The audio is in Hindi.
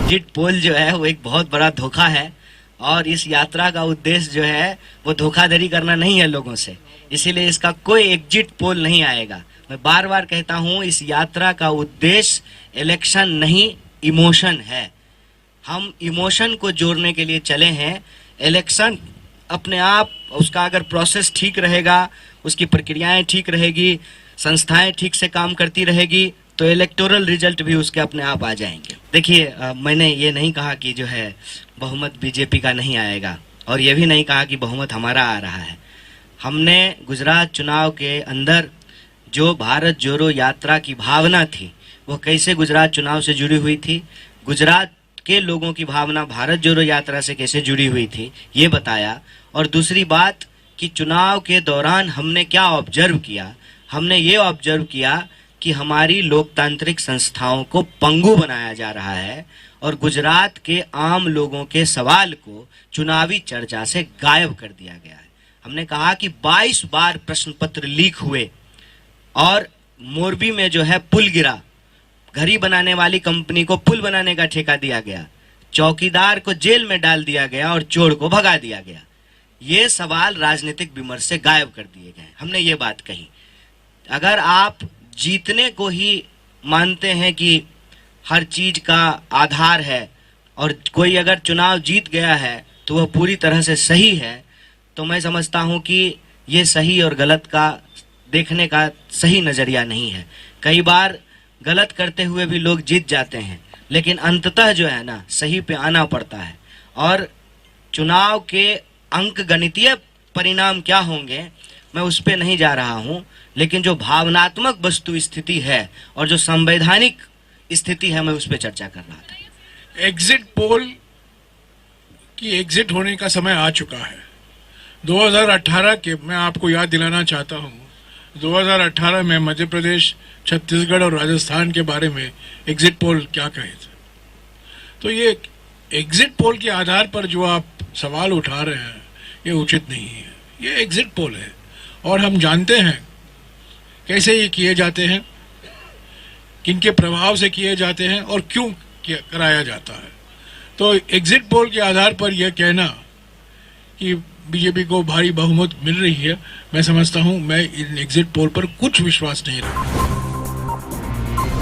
एग्जिट पोल जो है वो एक बहुत बड़ा धोखा है और इस यात्रा का उद्देश्य जो है वो धोखाधड़ी करना नहीं है लोगों से, इसीलिए इसका कोई एग्जिट पोल नहीं आएगा। मैं बार बार कहता हूं, इस यात्रा का उद्देश्य इलेक्शन नहीं इमोशन है। हम इमोशन को जोड़ने के लिए चले हैं। इलेक्शन अपने आप उसका अगर प्रोसेस ठीक रहेगा, उसकी प्रक्रियाएं ठीक रहेगी, संस्थाएं ठीक से काम करती रहेगी तो इलेक्टोरल रिजल्ट भी उसके अपने आप आ जाएंगे। देखिए, मैंने ये नहीं कहा कि जो है बहुमत बीजेपी का नहीं आएगा और ये भी नहीं कहा कि बहुमत हमारा आ रहा है। हमने गुजरात चुनाव के अंदर जो भारत जोड़ो यात्रा की भावना थी वो कैसे गुजरात चुनाव से जुड़ी हुई थी, गुजरात के लोगों की भावना भारत जोड़ो यात्रा से कैसे जुड़ी हुई थी, ये बताया। और दूसरी बात कि चुनाव के दौरान हमने क्या ऑब्जर्व किया, हमने ये ऑब्जर्व किया कि हमारी लोकतांत्रिक संस्थाओं को पंगु बनाया जा रहा है और गुजरात के आम लोगों के सवाल को चुनावी चर्चा से गायब कर दिया गया है। हमने कहा कि 22 बार प्रश्न पत्र लीक हुए और मोरबी में जो है पुल गिरा, घड़ी बनाने वाली कंपनी को पुल बनाने का ठेका दिया गया, चौकीदार को जेल में डाल दिया गया और चोर को भगा दिया गया। ये सवाल राजनीतिक विमर्श से गायब कर दिए गए। हमने ये बात कही, अगर आप जीतने को ही मानते हैं कि हर चीज का आधार है और कोई अगर चुनाव जीत गया है तो वह पूरी तरह से सही है, तो मैं समझता हूं कि ये सही और गलत का देखने का सही नजरिया नहीं है। कई बार गलत करते हुए भी लोग जीत जाते हैं, लेकिन अंततः जो है ना सही पे आना पड़ता है। और चुनाव के अंक गणितीय परिणाम क्या होंगे मैं उस पे नहीं जा रहा हूं, लेकिन जो भावनात्मक वस्तु स्थिति है और जो संवैधानिक स्थिति है मैं उस पे चर्चा कर रहा था। एग्जिट पोल की एग्जिट होने का समय आ चुका है। 2018 के मैं आपको याद दिलाना चाहता हूं, 2018 में मध्य प्रदेश, छत्तीसगढ़ और राजस्थान के बारे में एग्जिट पोल क्या कहे थे। तो ये एग्जिट पोल के आधार पर जो आप सवाल उठा रहे हैं ये उचित नहीं है। ये एग्जिट पोल है और हम जानते हैं कैसे ये किए जाते हैं, किनके प्रभाव से किए जाते हैं और क्यों कराया जाता है। तो एग्जिट पोल के आधार पर यह कहना कि बीजेपी को भारी बहुमत मिल रही है, मैं समझता हूं, मैं इन एग्जिट पोल पर कुछ विश्वास नहीं रखता।